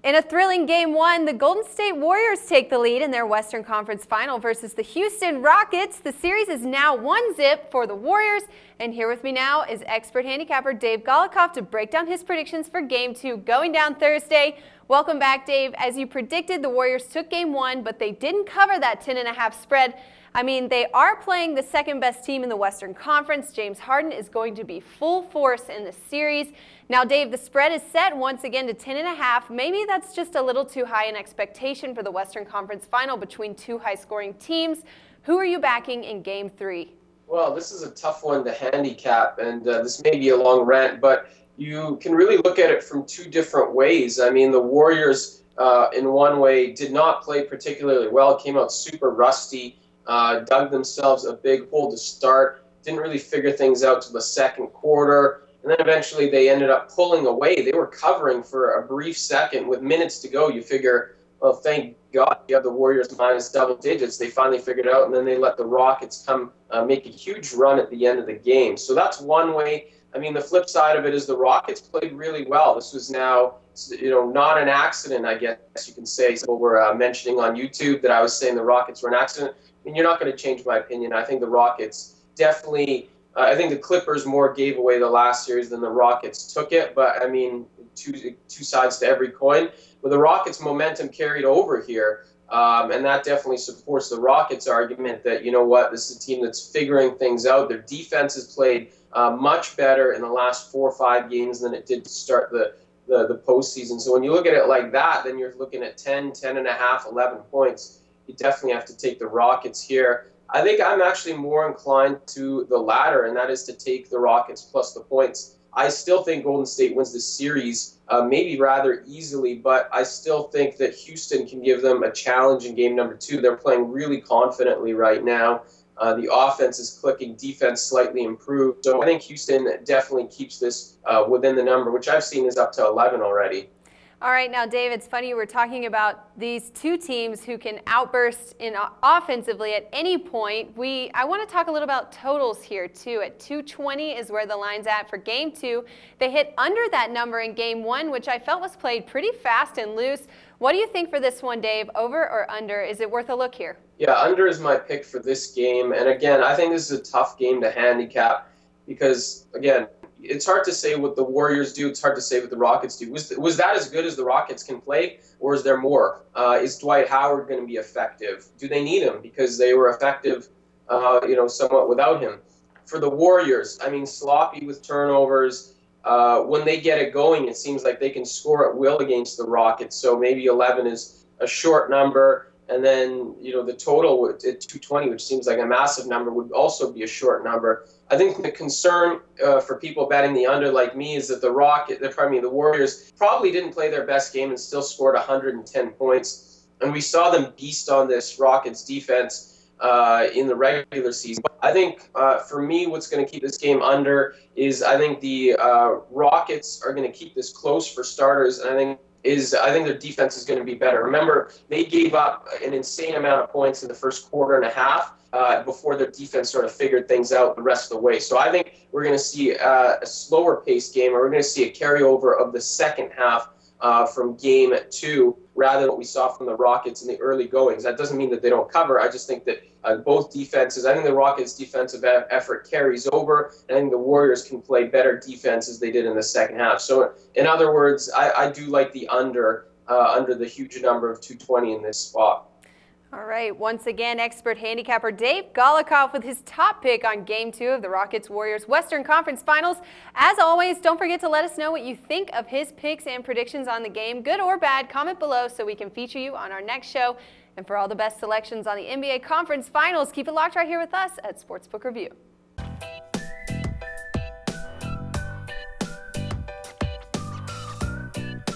In a thrilling Game 1, the Golden State Warriors take the lead in their Western Conference Final versus the Houston Rockets. The series is now 1-0 for the Warriors. And here with me now is expert handicapper Dave Golikoff to break down his predictions for Game 2 going down Thursday. Welcome back, Dave. As you predicted, the Warriors took Game 1, but they didn't cover that 10.5 spread. I mean, they are playing the second best team in the Western Conference. James Harden is going to be full force in the series. Now, Dave, the spread is set once again to 10.5. Maybe that's just a little too high an expectation for the Western Conference Final between two high-scoring teams. Who are you backing in Game 3? Well, this is a tough one to handicap, and this may be a long rant, but you can really look at it from two different ways. I mean, the Warriors, in one way, did not play particularly well, came out super rusty. Dug themselves a big hole to start, didn't really figure things out till the second quarter, and then eventually they ended up pulling away. They were covering for a brief second with minutes to go. You figure, well, thank God you have the Warriors minus double digits. They finally figured it out, and then they let the Rockets come make a huge run at the end of the game. So that's one way. I mean, the flip side of it is the Rockets played really well. This was now, not an accident, I guess you can say. People were mentioning on YouTube that I was saying the Rockets were an accident. I mean, you're not going to change my opinion. I think the Rockets definitely, I think the Clippers more gave away the last series than the Rockets took it. But, I mean, two sides to every coin. But the Rockets' momentum carried over here. And that definitely supports the Rockets' argument that, you know what, this is a team that's figuring things out. Their defense has played much better in the last 4 or 5 games than it did to start the postseason. So when you look at it like that, then you're looking at 10, 10.5, 11 points. You definitely have to take the Rockets here. I think I'm actually more inclined to the latter, and that is to take the Rockets plus the points. I still think Golden State wins this series, maybe rather easily, but I still think that Houston can give them a challenge in game number 2. They're playing really confidently right now. The offense is clicking, defense slightly improved. So I think Houston definitely keeps this within the number, which I've seen is up to 11 already. All right, now, Dave, it's funny you were talking about these two teams who can outburst offensively at any point. I want to talk a little about totals here, too. At 220 is where the line's at for Game 2. They hit under that number in Game 1, which I felt was played pretty fast and loose. What do you think for this one, Dave? Over or under? Is it worth a look here? Yeah, under is my pick for this game. And, again, I think this is a tough game to handicap because, again, it's hard to say what the Warriors do. It's hard to say what the Rockets do. Was that as good as the Rockets can play, or is there more? Is Dwight Howard going to be effective? Do they need him because they were effective, somewhat without him? For the Warriors, I mean, sloppy with turnovers. When they get it going, it seems like they can score at will against the Rockets. So maybe 11 is a short number. And then, the total at 220, which seems like a massive number, would also be a short number. I think the concern for people betting the under like me is that the Warriors probably didn't play their best game and still scored 110 points. And we saw them beast on this Rockets defense in the regular season. I think for me, what's going to keep this game under is I think the Rockets are going to keep this close for starters. And I think their defense is going to be better. Remember, they gave up an insane amount of points in the first quarter and a half before their defense sort of figured things out the rest of the way. So I think we're going to see a slower paced game, or we're going to see a carryover of the second half from Game 2 rather than what we saw from the Rockets in the early goings. That doesn't mean that they don't cover. I just think that both defenses, I think the Rockets' defensive effort carries over, and I think the Warriors can play better defense as they did in the second half. So, in other words, I do like the under the huge number of 220 in this spot. All right, once again, expert handicapper Dave Golikoff with his top pick on Game 2 of the Rockets-Warriors Western Conference Finals. As always, don't forget to let us know what you think of his picks and predictions on the game. Good or bad, comment below so we can feature you on our next show. And for all the best selections on the NBA Conference Finals, keep it locked right here with us at Sportsbook Review.